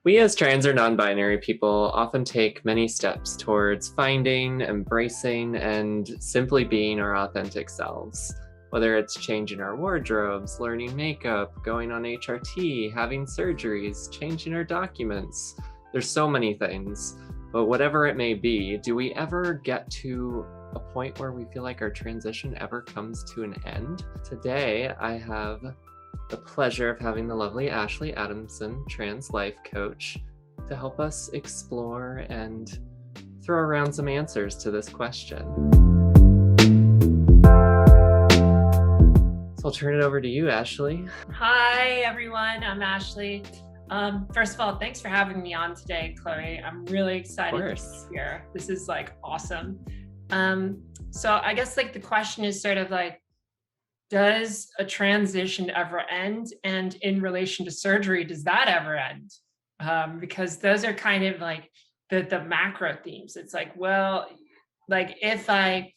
We as trans or non-binary people often take many steps towards finding, embracing, and simply being our authentic selves. Whether it's changing our wardrobes, learning makeup, going on HRT, having surgeries, changing our documents. There's so many things, but whatever it may be, do we ever get to a point where we feel like our transition ever comes to an end? Today, I have the pleasure of having the lovely Ashley Adamson, trans life coach, to help us explore and throw around some answers to this question. So I'll turn it over to you, Ashley. Hi, everyone. I'm Ashley. First of all, thanks for having me on today, Chloe. I'm really excited to be here. This is awesome. So I guess the question is sort of does a transition ever end? And in relation to surgery, does that ever end? Because those are kind of the macro themes. It's if I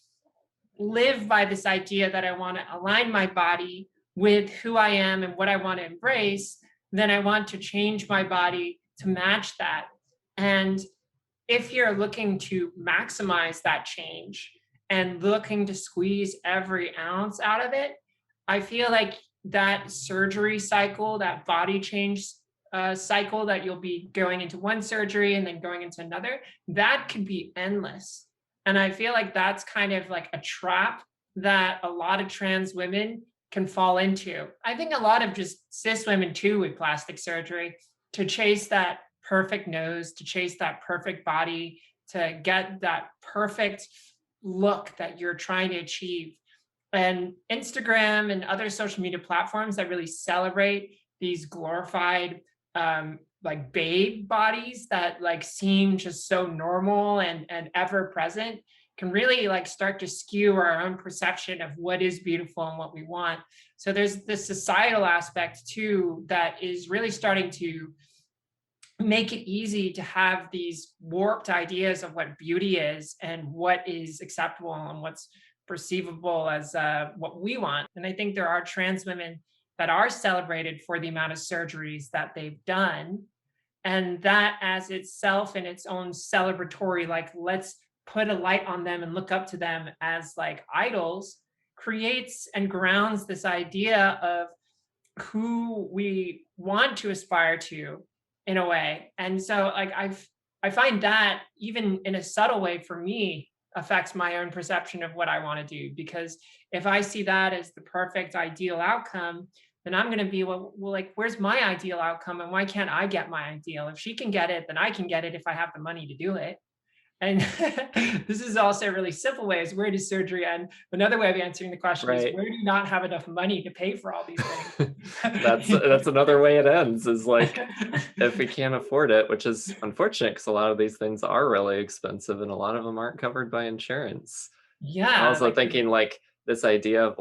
live by this idea that I want to align my body with who I am and what I want to embrace, then I want to change my body to match that. And if you're looking to maximize that change and looking to squeeze every ounce out of it, I feel like that surgery cycle, that body change cycle that you'll be going into one surgery and then going into another, that could be endless. And I feel like that's kind of a trap that a lot of trans women can fall into. I think a lot of just cis women too with plastic surgery, to chase that perfect nose, to chase that perfect body, to get that perfect look that you're trying to achieve. And Instagram and other social media platforms that really celebrate these glorified babe bodies that seem just so normal and ever present can really start to skew our own perception of what is beautiful and what we want. So there's this societal aspect too that is really starting to make it easy to have these warped ideas of what beauty is and what is acceptable and what's perceivable as what we want. And I think there are trans women that are celebrated for the amount of surgeries that they've done. And that as itself in its own celebratory, let's put a light on them and look up to them as idols, creates and grounds this idea of who we want to aspire to in a way. And so I find that even in a subtle way for me affects my own perception of what I want to do, because if I see that as the perfect ideal outcome, then I'm going to be, where's my ideal outcome and why can't I get my ideal? If she can get it, then I can get it if I have the money to do it. And this is also a really simple way is where does surgery end? Another way of answering the question is where do you not have enough money to pay for all these things? That's another way it ends is if we can't afford it, which is unfortunate because a lot of these things are really expensive and a lot of them aren't covered by insurance. Yeah. I'm also thinking this idea of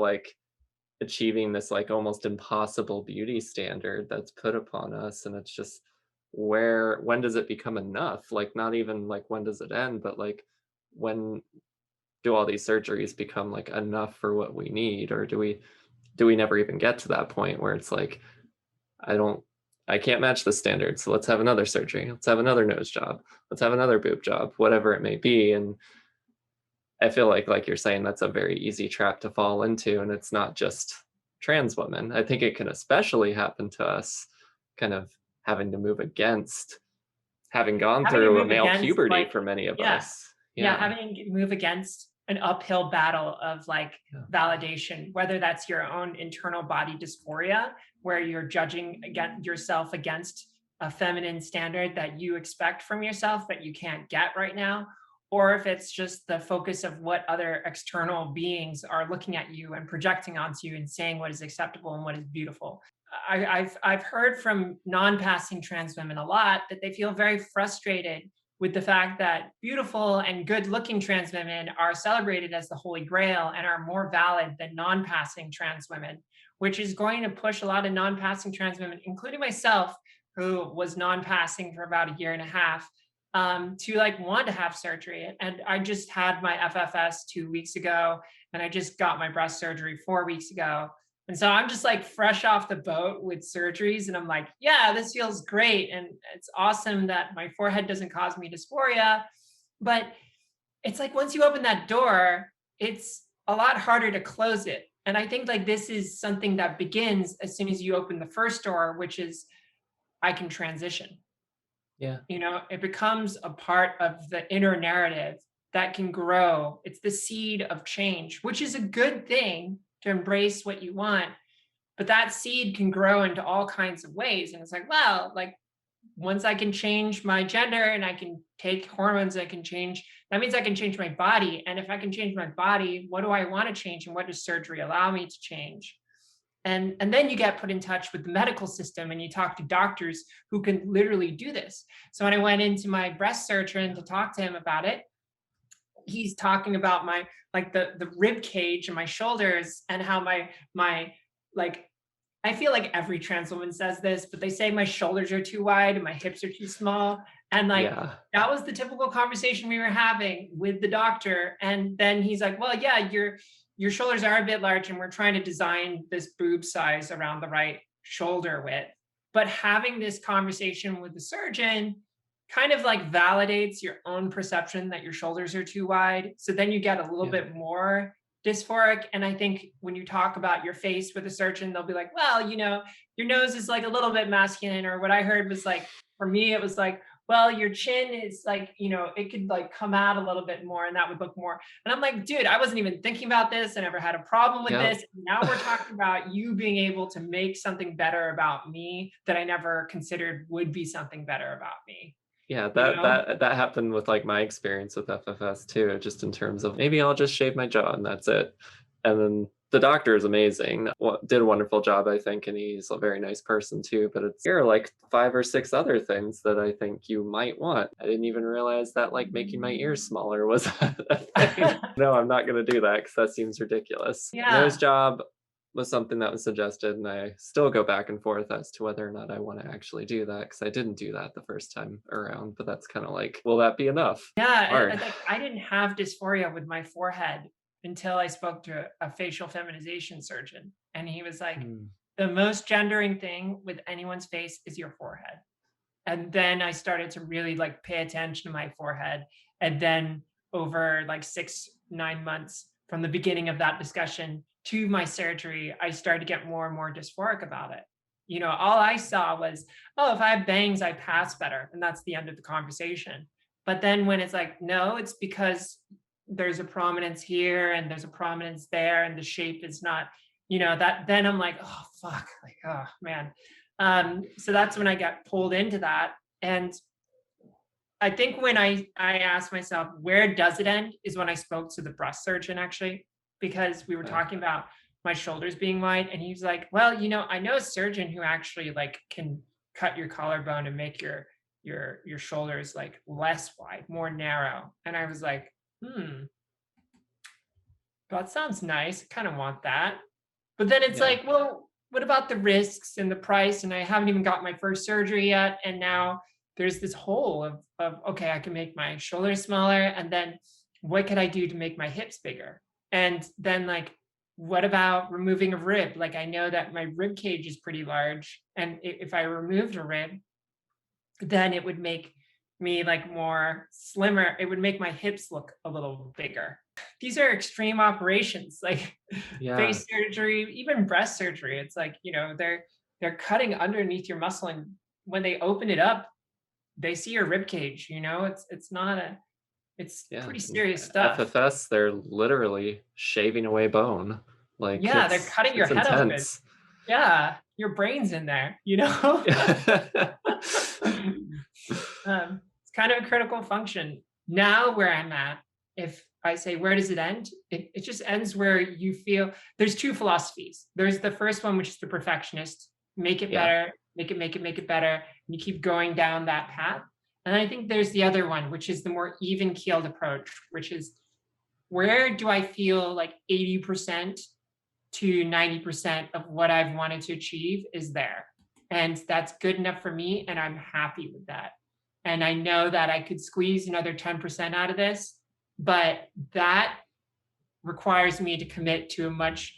achieving this almost impossible beauty standard that's put upon us, and it's just when does it become enough? Not even when does it end, but when do all these surgeries become enough for what we need? Or do we never even get to that point where it's I can't match the standard, so let's have another surgery, let's have another nose job, let's have another boob job, whatever it may be. And I feel like you're saying that's a very easy trap to fall into, and it's not just trans women. I think it can especially happen to us kind of having to move against having gone through a male puberty for many of us. Having to move against an uphill battle of validation, whether that's your own internal body dysphoria, where you're judging yourself against a feminine standard that you expect from yourself that you can't get right now, or if it's just the focus of what other external beings are looking at you and projecting onto you and saying what is acceptable and what is beautiful. I've heard from non-passing trans women a lot that they feel very frustrated with the fact that beautiful and good-looking trans women are celebrated as the holy grail and are more valid than non-passing trans women, which is going to push a lot of non-passing trans women, including myself, who was non-passing for about a year and a half, to want to have surgery. And I just had my FFS 2 weeks ago, and I just got my breast surgery 4 weeks ago. And so I'm just like fresh off the boat with surgeries. And I'm like, yeah, this feels great. And it's awesome that my forehead doesn't cause me dysphoria. But it's like once you open that door, it's a lot harder to close it. And I think like this is something that begins as soon as you open the first door, which is I can transition. Yeah. It becomes a part of the inner narrative that can grow. It's the seed of change, which is a good thing to embrace what you want. But that seed can grow into all kinds of ways. And it's like, well, like once I can change my gender and I can take hormones, I can change, that means I can change my body. And if I can change my body, what do I want to change? And what does surgery allow me to change? And then you get put in touch with the medical system and you talk to doctors who can literally do this. So when I went into my breast surgeon to talk to him about it, he's talking about my like the rib cage and my shoulders and how my like I feel like every trans woman says this, but they say my shoulders are too wide and my hips are too small. And like Yeah. that was the typical conversation we were having with the doctor. And then he's like, well, yeah, your shoulders are a bit large and we're trying to design this boob size around the right shoulder width. But having this conversation with the surgeon kind of like validates your own perception that your shoulders are too wide. So then you get a little Yeah. bit more dysphoric. And I think when you talk about your face with a surgeon, they'll be like, well, your nose is like a little bit masculine. Or what I heard was like, for me, it was like, well, your chin is like, it could like come out a little bit more and that would look more. And I'm like, dude, I wasn't even thinking about this. I never had a problem with Yep. this. Now we're talking about you being able to make something better about me that I never considered would be something better about me. Yeah, You that know? that that happened with, like, my experience with FFS too, just in terms of maybe I'll just shave my jaw and that's it. And then the doctor is amazing, did a wonderful job, I think, and he's a very nice person too, but here are, like, 5 or 6 other things that I think you might want. I didn't even realize that, like, making my ears smaller was a thing. No, I'm not gonna do that because that seems ridiculous. Nose Yeah. job was something that was suggested, and I still go back and forth as to whether or not I want to actually do that because I didn't do that the first time around. But that's kind of like, will that be enough? Yeah, Hard. like I didn't have dysphoria with my forehead until I spoke to a facial feminization surgeon. And he was like, Mm, the most gendering thing with anyone's face is your forehead. And then I started to really like pay attention to my forehead. And then over like 6, 9 months from the beginning of that discussion to my surgery, I started to get more and more dysphoric about it. All I saw was, oh, if I have bangs, I pass better. And that's the end of the conversation. But then when it's like, no, it's because there's a prominence here and there's a prominence there and the shape is not, that then I'm like, oh, fuck, like, oh, man. So that's when I got pulled into that. And I think when I asked myself, where does it end, is when I spoke to the breast surgeon actually, because we were okay. talking about my shoulders being wide. And he was like, well, I know a surgeon who actually like can cut your collarbone and make your shoulders like less wide, more narrow. And I was like, that sounds nice. I kind of want that. But then it's Yeah. like, well, what about the risks and the price? And I haven't even got my first surgery yet. And now there's this hole of okay, I can make my shoulders smaller. And then what could I do to make my hips bigger? And then like, what about removing a rib? Like I know that my rib cage is pretty large. And if I removed a rib, then it would make me like more slimmer. It would make my hips look a little bigger. These are extreme operations, like Yeah. face surgery, even breast surgery. It's like, they're cutting underneath your muscle, and when they open it up, they see your rib cage, it's not it's Yeah. pretty And serious stuff. FFS, they're literally shaving away bone. Like Yeah, they're cutting your it's head open. intense. Yeah, your brain's in there, it's kind of a critical function. Now, where I'm at, if I say, where does it end? It just ends where you feel there's two philosophies. There's the first one, which is the perfectionist, make it Yeah. better, make it better. And you keep going down that path. And I think there's the other one, which is the more even keeled approach, which is where do I feel like 80% to 90% of what I've wanted to achieve is there. And that's good enough for me. And I'm happy with that. And I know that I could squeeze another 10% out of this, but that requires me to commit to a much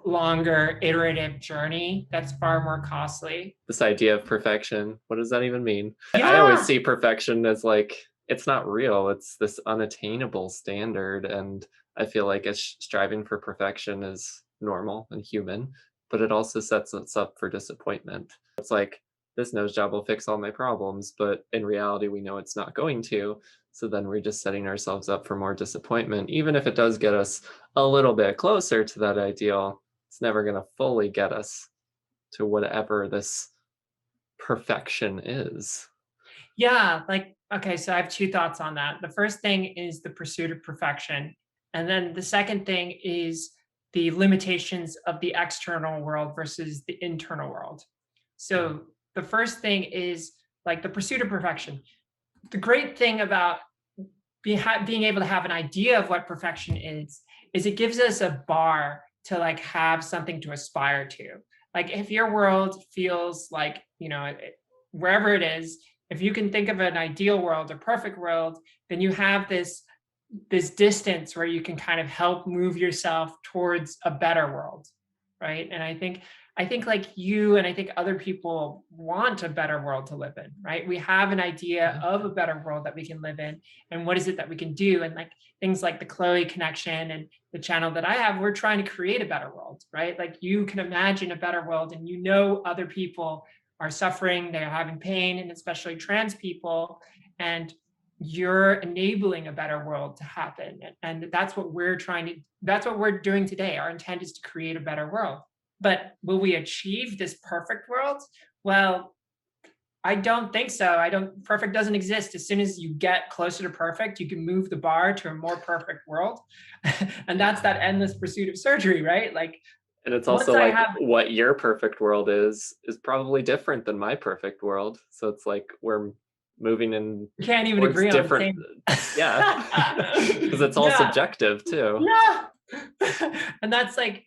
longer iterative journey that's far more costly. This idea of perfection, what does that even mean? I always Yeah. see perfection as like it's not real. It's this unattainable standard, and I feel like striving for perfection is normal and human, but it also sets us up for disappointment. It's like this nose job will fix all my problems, but in reality, we know it's not going to. So then we're just setting ourselves up for more disappointment. Even if it does get us a little bit closer to that ideal, it's never going to fully get us to whatever this perfection is. Yeah, like, okay, so I have two thoughts on that. The first thing is the pursuit of perfection. And then the second thing is the limitations of the external world versus the internal world. Mm, So the first thing is like the pursuit of perfection. The great thing about being able to have an idea of what perfection is it gives us a bar to like have something to aspire to. Like if your world feels like, wherever it is, if you can think of an ideal world or perfect world, then you have this distance where you can kind of help move yourself towards a better world, right? And I think like you and I think other people want a better world to live in, right? We have an idea yeah. of a better world that we can live in, and what is it that we can do? And like things like the Chloe connection and the channel that I have, we're trying to create a better world, right? Like you can imagine a better world, and other people are suffering, they're having pain, and especially trans people, and you're enabling a better world to happen. And that's what we're doing today. Our intent is to create a better world. But will we achieve this perfect world? Well, I don't think so. Perfect doesn't exist. As soon as you get closer to perfect, you can move the bar to a more perfect world. And that's Yeah. that endless pursuit of surgery, right? Like And it's once also I like have, what your perfect world is probably different than my perfect world. So it's like we're moving in we can't even towards agree on the different, same. yeah, because it's all Yeah. subjective too. Yeah. And that's like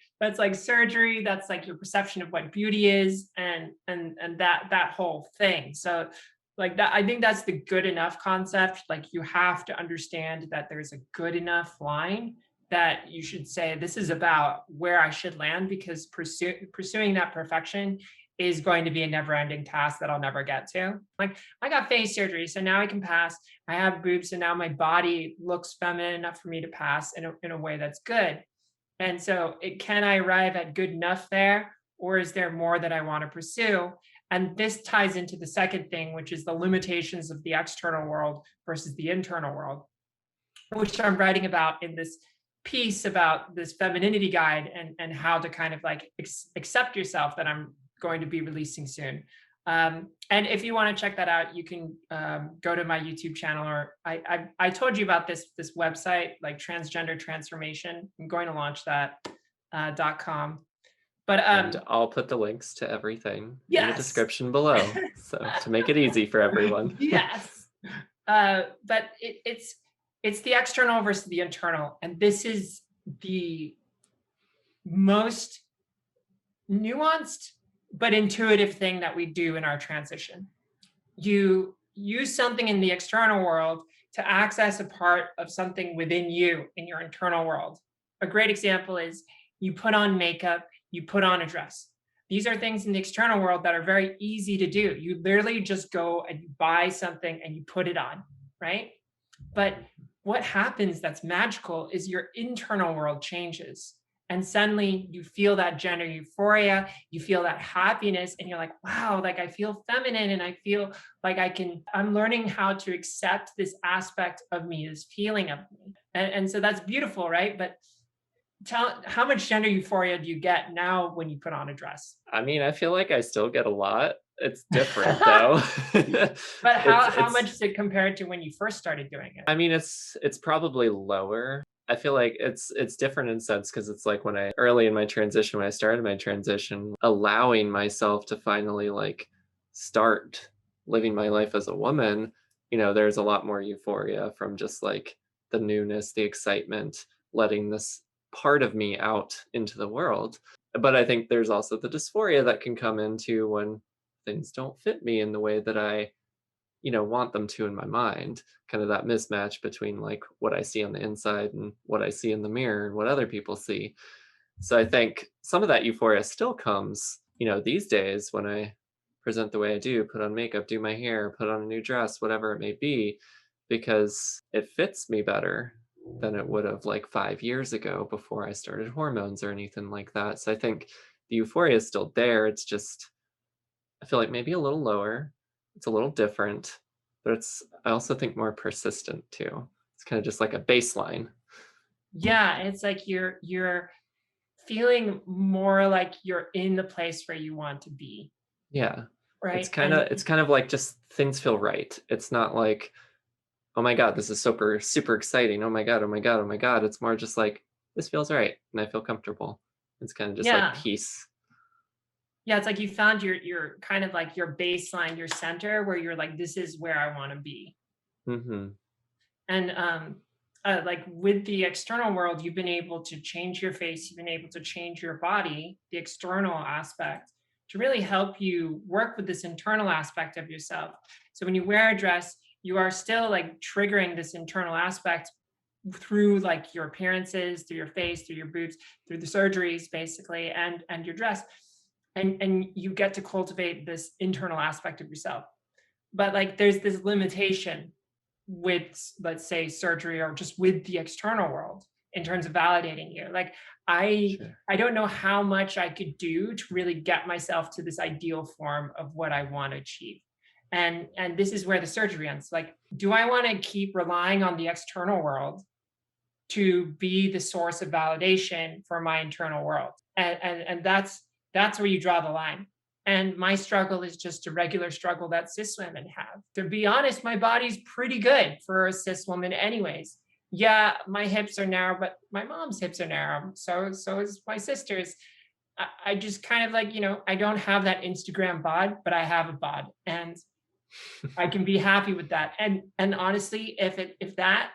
surgery, that's like your perception of what beauty is, and that whole thing. So like that, I think that's the good enough concept. Like you have to understand that there's a good enough line that you should say this is about where I should land, because pursuing that perfection is going to be a never-ending task that I'll never get to. Like I got face surgery, so now I can pass. I have boobs, and now my body looks feminine enough for me to pass in a way that's good. And so, can I arrive at good enough there, or is there more that I want to pursue? And this ties into the second thing, which is the limitations of the external world versus the internal world, which I'm writing about in this piece about this femininity guide, and how to kind of like accept yourself, that I'm going to be releasing soon. And if you want to check that out, you can go to my YouTube channel, or I told you about this website, like Transgender Transformation. I'm going to launch that .com. But And I'll put the links to everything in the yes, description below. So to make it easy for everyone. yes. But it's the external versus the internal, and this is the most nuanced but intuitive thing that we do in our transition. You use something in the external world to access a part of something within you in your internal world. A great example is you put on makeup, you put on a dress. These are things in the external world that are very easy to do. You literally just go and you buy something and you put it on, right? But what happens that's magical is your internal world changes. And suddenly you feel that gender euphoria, you feel that happiness, and you're like, wow, like I feel feminine, and I feel like I'm learning how to accept this aspect of me, this feeling of me. And so that's beautiful, right? But how much gender euphoria do you get now when you put on a dress? I mean, I feel like I still get a lot. It's different though. But how much It's is it compared to when you first started doing it? I mean, it's probably lower. I feel like it's different in sense because it's like when I early in my transition, when I started my transition, allowing myself to finally like start living my life as a woman, there's a lot more euphoria from just like the newness, the excitement, letting this part of me out into the world. But I think there's also the dysphoria that can come into when things don't fit me in the way that I want them to in my mind, kind of that mismatch between like what I see on the inside and what I see in the mirror and what other people see. So I think some of that euphoria still comes, these days when I present the way I do, put on makeup, do my hair, put on a new dress, whatever it may be, because it fits me better than it would have like 5 years ago before I started hormones or anything like that. So I think the euphoria is still there. It's just, I feel like maybe a little lower. It's a little different, but I also think more persistent too. It's kind of just like a baseline. Yeah, it's like you're feeling more like you're in the place where you want to be, Yeah. It's right? kind And of it's kind of like just things feel right. It's not like, "Oh my god, this is super super exciting. Oh my god, oh my god, oh my god." It's more just like, "This feels right, and I feel comfortable." It's kind of just like yeah, peace. yeah, it's like you found your kind of like your baseline, your center where you're like, this is where I want to be. Mhm. And like with the external world, you've been able to change your face, you've been able to change your body, the external aspect, to really help you work with this internal aspect of yourself. So when you wear a dress, you are still like triggering this internal aspect through like your appearances, through your face, through your boobs, through the surgeries basically, and your dress. And you get to cultivate this internal aspect of yourself. But like there's this limitation with, let's say, surgery or just with the external world in terms of validating you. Like i Sure. i don't know how much I could do to really get myself to this ideal form of what I want to achieve. And this is where the surgery ends. Like, do I want to keep relying on the external world to be the source of validation for my internal world? And that's where you draw the line. And my struggle is just a regular struggle that cis women have. To be honest, my body's pretty good for a cis woman anyways. Yeah, my hips are narrow, but my mom's hips are narrow, so is my sister's. I just kind of like, I don't have that Instagram bod, but I have a bod, and I can be happy with that. And honestly, if that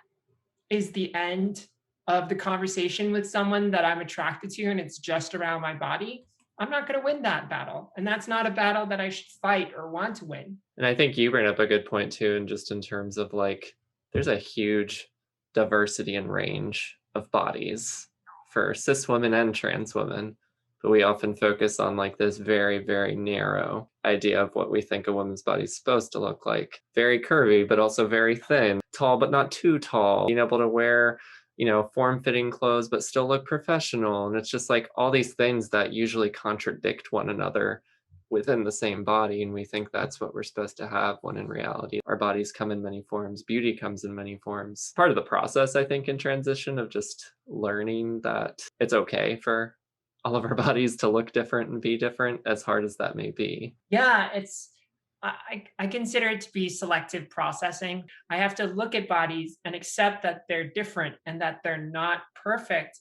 is the end of the conversation with someone that I'm attracted to and it's just around my body, I'm not going to win that battle. And that's not a battle that I should fight or want to win. And I think you bring up a good point too, and just in terms of like, there's a huge diversity and range of bodies for cis women and trans women, but we often focus on like this very, very narrow idea of what we think a woman's body is supposed to look like. Very curvy, but also very thin, tall, but not too tall, being able to wear, form-fitting clothes, but still look professional. And it's just like all these things that usually contradict one another within the same body, and we think that's what we're supposed to have, when in reality our bodies come in many forms, beauty comes in many forms. Part of the process, I think, in transition, of just learning that it's okay for all of our bodies to look different and be different, as hard as that may be. Yeah, I consider it to be selective processing. I have to look at bodies and accept that they're different and that they're not perfect.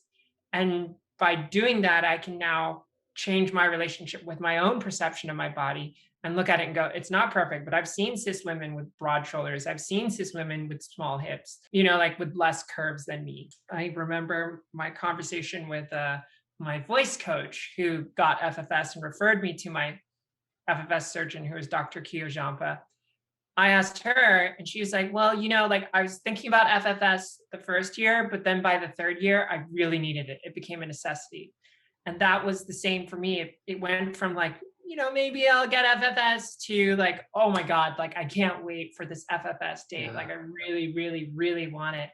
And by doing that, I can now change my relationship with my own perception of my body and look at it and go, it's not perfect, but I've seen cis women with broad shoulders. I've seen cis women with small hips, like with less curves than me. I remember my conversation with my voice coach who got FFS and referred me to my FFS surgeon, who is Dr. Kiyojampa. I asked her, and she was like, well, like I was thinking about FFS the first year, but then by the third year, I really needed it. It became a necessity. And that was the same for me. It went from like, maybe I'll get FFS to like, oh my God, like I can't wait for this FFS date. Yeah. Like I really, really, really want it.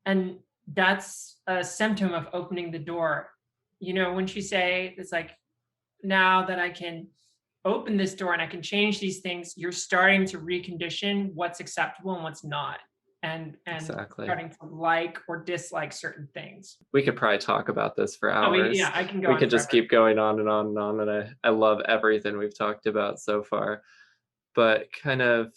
And that's a symptom of opening the door. When you say it's like, now that I can open this door and I can change these things, you're starting to recondition what's acceptable and what's not. And Exactly. starting to like or dislike certain things. We could probably talk about this for Oh, hours. yeah, I can go We on could just forever. keep going on and on and on, and I love everything we've talked about so far. But kind of,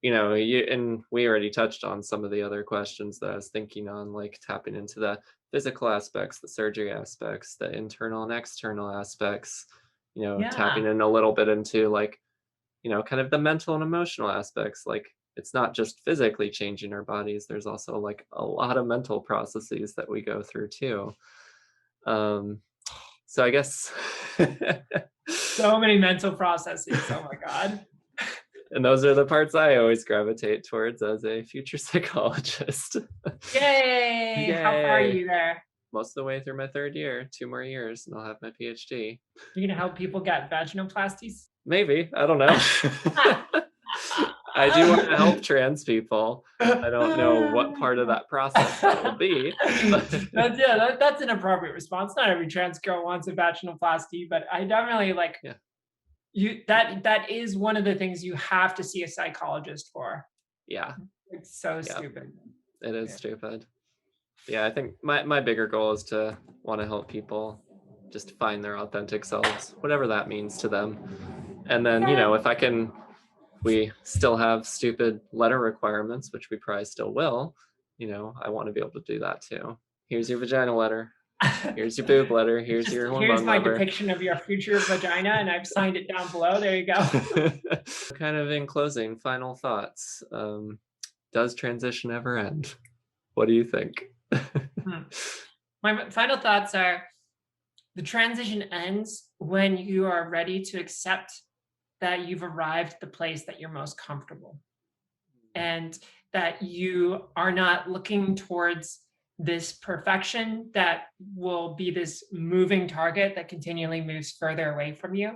and we already touched on some of the other questions that I was thinking on, like tapping into the physical aspects, the surgery aspects, the internal and external aspects, tapping Yeah. in a little bit into like, kind of the mental and emotional aspects. Like, it's not just physically changing our bodies, there's also like a lot of mental processes that we go through too. Um, so I guess, So many mental processes. Oh my God. and those are the parts I always gravitate towards as a future psychologist. Yay. How far are Yay. you there? most of the way through my 3rd year, 2 more years, and I'll have my PhD. You're gonna help people get vaginoplasties? Maybe, I don't know. I do want to help trans people. I don't know what part of that process that will be. That's an appropriate response. Not every trans girl wants a vaginoplasty, but I definitely like that is one of the things you have to see a psychologist for. Yeah. It's so stupid. It is stupid. Yeah, I think my bigger goal is to want to help people just find their authentic selves, whatever that means to them. And then, if we still have stupid letter requirements, which we probably still will, I want to be able to do that too. Here's your vagina letter. Here's your boob letter. Here's your hormone Here's my letter. depiction of your future vagina, and I've signed it down below. There you go. Kind of in closing, final thoughts. Does transition ever end? What do you think? My final thoughts are, the transition ends when you are ready to accept that you've arrived at the place that you're most comfortable, and that you are not looking towards this perfection that will be this moving target that continually moves further away from you.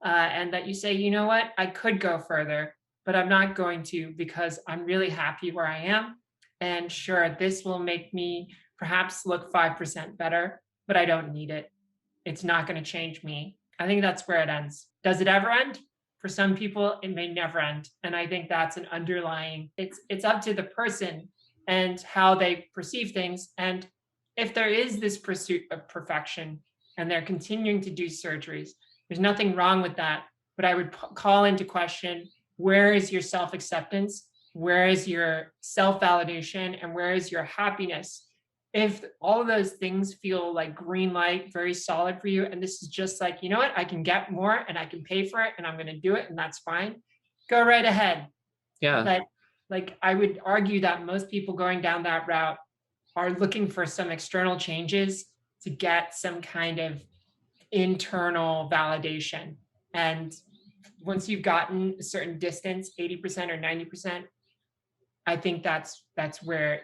And that you say, you know what, I could go further, but I'm not going to, because I'm really happy where I am. And sure, this will make me perhaps look 5% better, but I don't need it. It's not going to change me. I think that's where it ends. Does it ever end? For some people, it may never end. And I think that's an underlying, it's up to the person and how they perceive things. And if there is this pursuit of perfection and they're continuing to do surgeries, there's nothing wrong with that. But I would call into question, where is your self-acceptance? Where is your self-validation? And where is your happiness? If all of those things feel like green light, very solid for you, and this is just like, you know what, I can get more and I can pay for it and I'm going to do it and that's fine, go right ahead. Yeah. But like, I would argue that most people going down that route are looking for some external changes to get some kind of internal validation. And once you've gotten a certain distance, 80% or 90%, I think that's where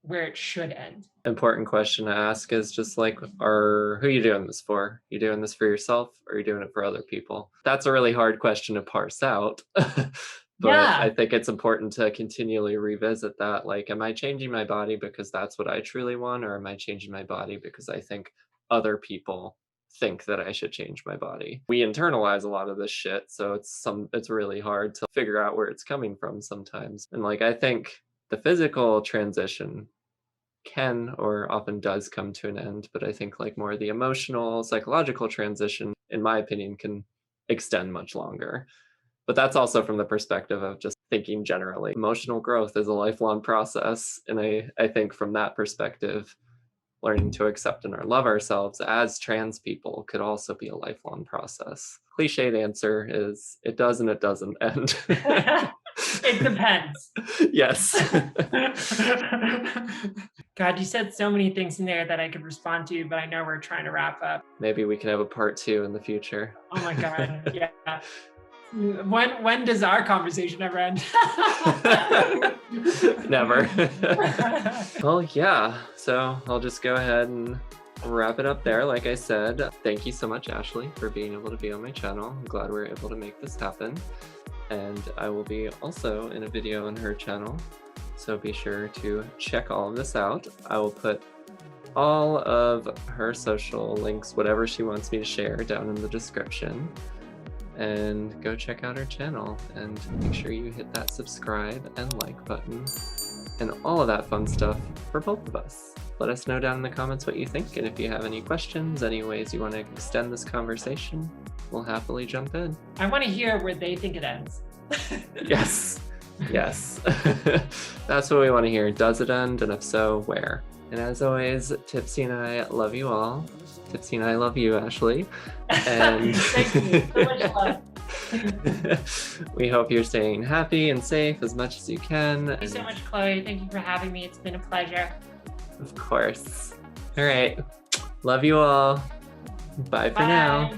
it should end. Important question to ask is just like, who are you doing this for? You doing this for yourself, or are you doing it for other people? That's a really hard question to parse out. But I think it's important to continually revisit that. Like, am I changing my body because that's what I truly want? Or am I changing my body because I think other people think that I should change my body? We internalize a lot of this shit. So it's really hard to figure out where it's coming from sometimes. And like, I think the physical transition can or often does come to an end. But I think like more the emotional, psychological transition, in my opinion, can extend much longer. But that's also from the perspective of just thinking generally. Emotional growth is a lifelong process. And I think from that perspective, learning to accept and love ourselves as trans people could also be a lifelong process. Cliched answer is it does and it doesn't end. It depends. Yes. God, you said so many things in there that I could respond to, but I know we're trying to wrap up. Maybe we can have a part 2 in the future. Oh my God. Yeah. When does our conversation ever end? Never. Well, yeah. So I'll just go ahead and wrap it up there. Like I said, thank you so much, Ashley, for being able to be on my channel. I'm glad we were able to make this happen. And I will be also in a video on her channel, so be sure to check all of this out. I will put all of her social links, whatever she wants me to share, down in the description. And go check out her channel and make sure you hit that subscribe and like button and all of that fun stuff for both of us. Let us know down in the comments what you think, and if you have any questions, any ways you want to extend this conversation, we'll happily jump in. I want to hear where they think it ends. Yes. That's what we want to hear. Does it end? And if so, where? And as always, Tipsy and I love you all. Tipsy and I love you, Ashley. And Thank you. So much love. We hope you're staying happy and safe as much as you can. Thank you so much, Chloe. Thank you for having me. It's been a pleasure. Of course. All right. Love you all. Bye for now.